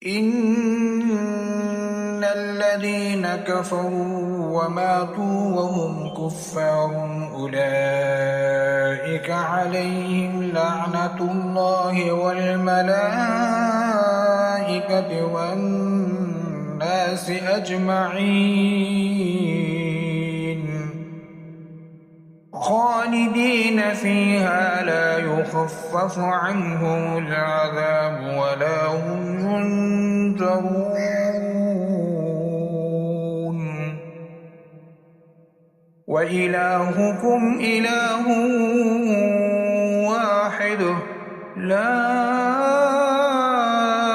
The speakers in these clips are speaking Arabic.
إن الذين كفروا وماتوا وهم كفار أولئك عليهم لعنة الله والملائكة والناس أجمعين خالدين فيها لا يخفف عنهم العذاب ولا هم ينذرون وإلهكم إله واحد لا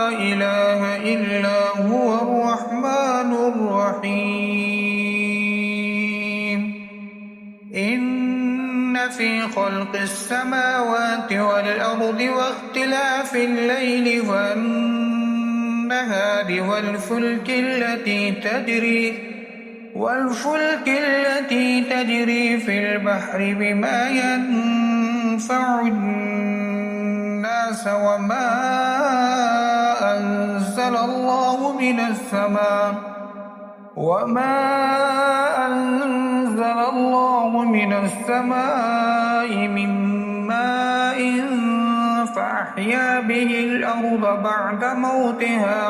إله إلا هو الرحمن الرحيم إن في خلق السماوات والأرض واختلاف الليل والنهار والفلك التي تجري في البحر بما ينفع الناس أنزل الله من السماء من ماء فأحيا به الأرض بعد موتها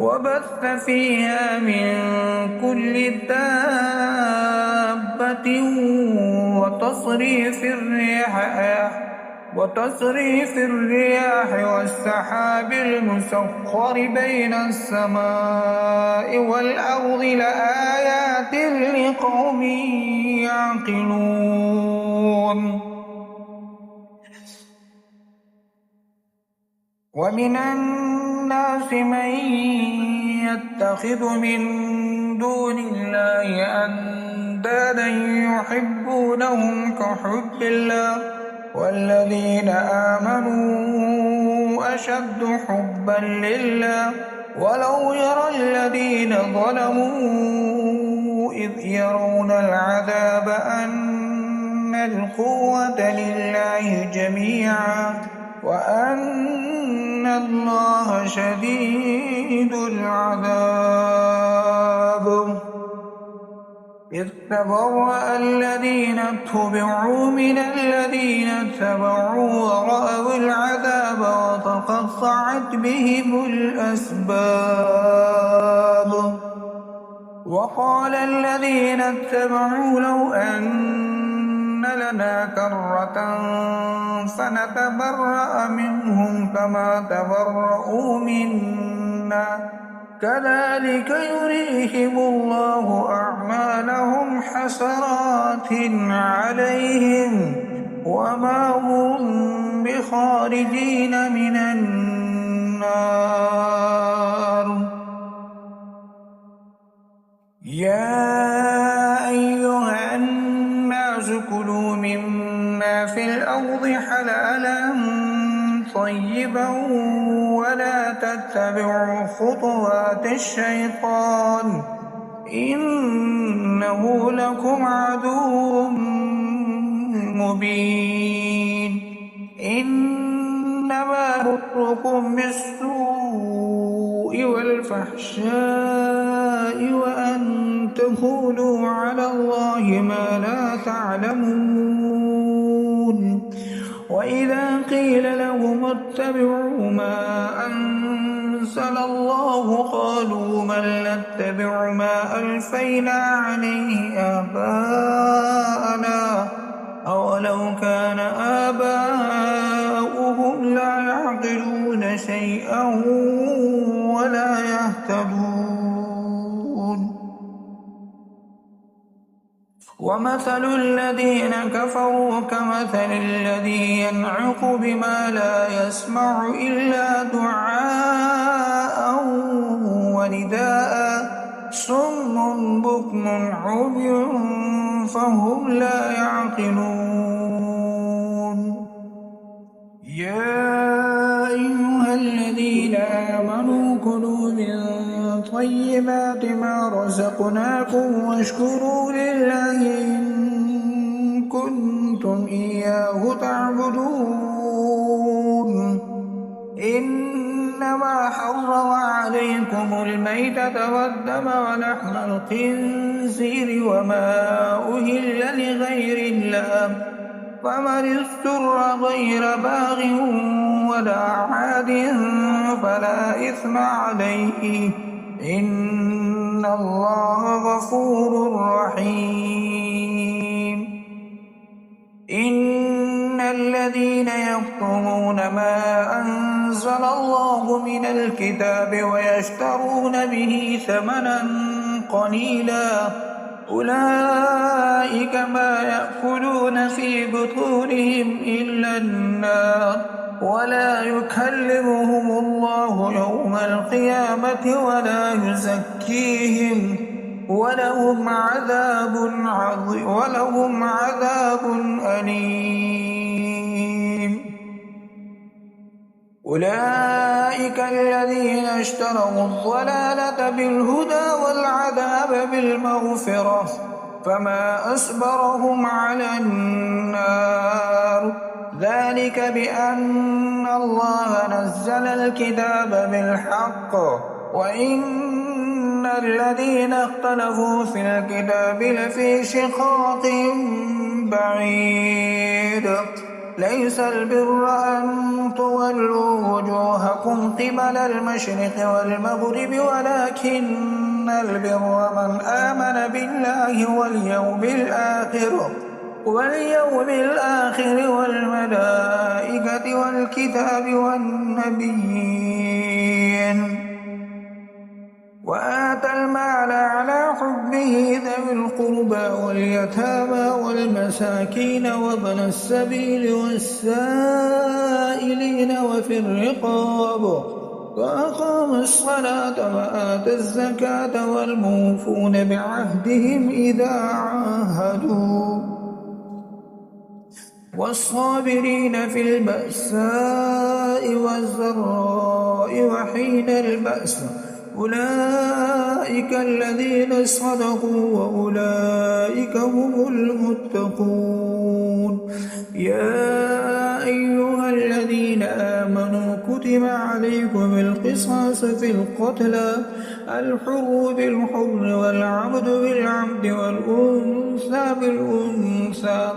وبث فيها من كل دابة وتصريف الرياح والسحاب المسخر بين السماء والأرض لآيات لقوم يعقلون ومن الناس من يتخذ من دون الله أندادا يحبونهم كحب الله والذين آمنوا أشد حبا لله ولو يرى الذين ظلموا إذ يرون العذاب أن القوة لله جميعا وأن الله شديد العذاب إذ تبرأ الذين اتبعوا من الذين اتبعوا ورأوا العذاب وتقطعت بهم الأسباب وقال الذين اتبعوا لو أن لنا كرة فنتبرأ منهم كما تبرؤوا منا كذلك يريهم الله أعمالهم حسرات عليهم وما هم بخارجين من النار يا أيها الناس كلوا مما في الأرض حلالا طيبا ولا تتبعوا خطوات الشيطان إنه لكم عدو مبين إنما يأمركم بالسوء والفحشاء وأن تقولوا على الله ما لا تعلمون وإذا قيل لهم اتبعوا ما أنزل الله قالوا من نتبع ما ألفينا عليه آباءنا أولو كان آباؤهم لا يعقلون شيئا ولا يهتدون ومثل الذين كفروا كمثل الذي ينعق بما لا يسمع إلا دعاء ونداء صم بكم عمي فهم لا يعقلون يا أيها الذين آمنوا كلوا من طيبات ما رزقناكم واشكروا لله إن كنتم إياه تعبدون إنما حرم عليكم الميتة والدم ولحم الخنزير وما أهل لغير الله فمن اضطر غير باغ ولا عاد فلا إثم عليه إن الله غفور رحيم. إن الذين يكتمون ما أنزل الله من الكتاب ويشترون به ثمنا قليلا أولئك ما يأكلون في بطونهم إلا النار ولا يكلمهم الله يوم القيامة ولا يزكيهم ولهم عذاب أليم. أولئك الذين اشتروا الضلالة بالهدى والعذاب بالمغفرة فما أصبرهم على النار ذلك بأن الله نزل الكتاب بالحق وإن الذين اختلفوا في الكتاب لفي شقاق بعيد. ليس البر أن تولوا وجوهكم قبل المشرق والمغرب ولكن البر من آمن بالله واليوم الآخر والملائكة والكتاب والنبيين وآتى المال على حبه ذوي القربى واليتامى والمساكين وابن السبيل والسائلين وفي الرقاب وأقام الصلاة وآتى الزكاة والموفون بعهدهم إذا عاهدوا والصابرين في البأساء والضراء وحين البأس أولئك الذين صدقوا وأولئك هم المتقون. يا أيها الذين آمنوا كتب عليكم القصاص في القتلى الحر بالحر والعبد بالعبد والأنثى بالأنثى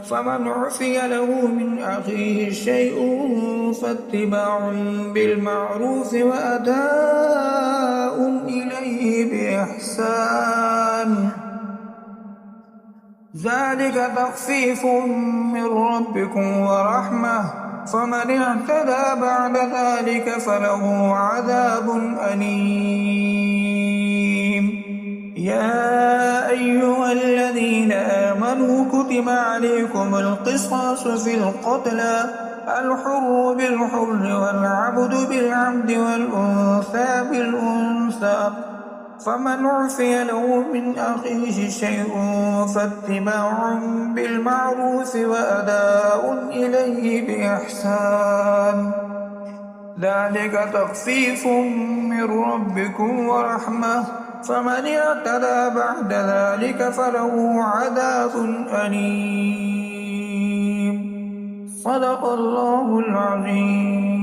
فمن عفي له من أخيه شيء فاتباع بالمعروف وأداء إليه بإحسان ذلك تخفيف من ربكم ورحمة فمن اعتدى بعد ذلك فله عذاب أليم. يا أيها الذين آمنوا كتب عليكم القصاص في القتلى الحر بالحر والعبد بالعبد والأنثى بالأنثى فمن عفي له من أخيه شيء فاتباع بالمعروف وأداء إليه بإحسان ذلك تخفيف من ربكم ورحمة فمن اعتدى بعد ذلك فله عذاب أليم. صدق الله العظيم.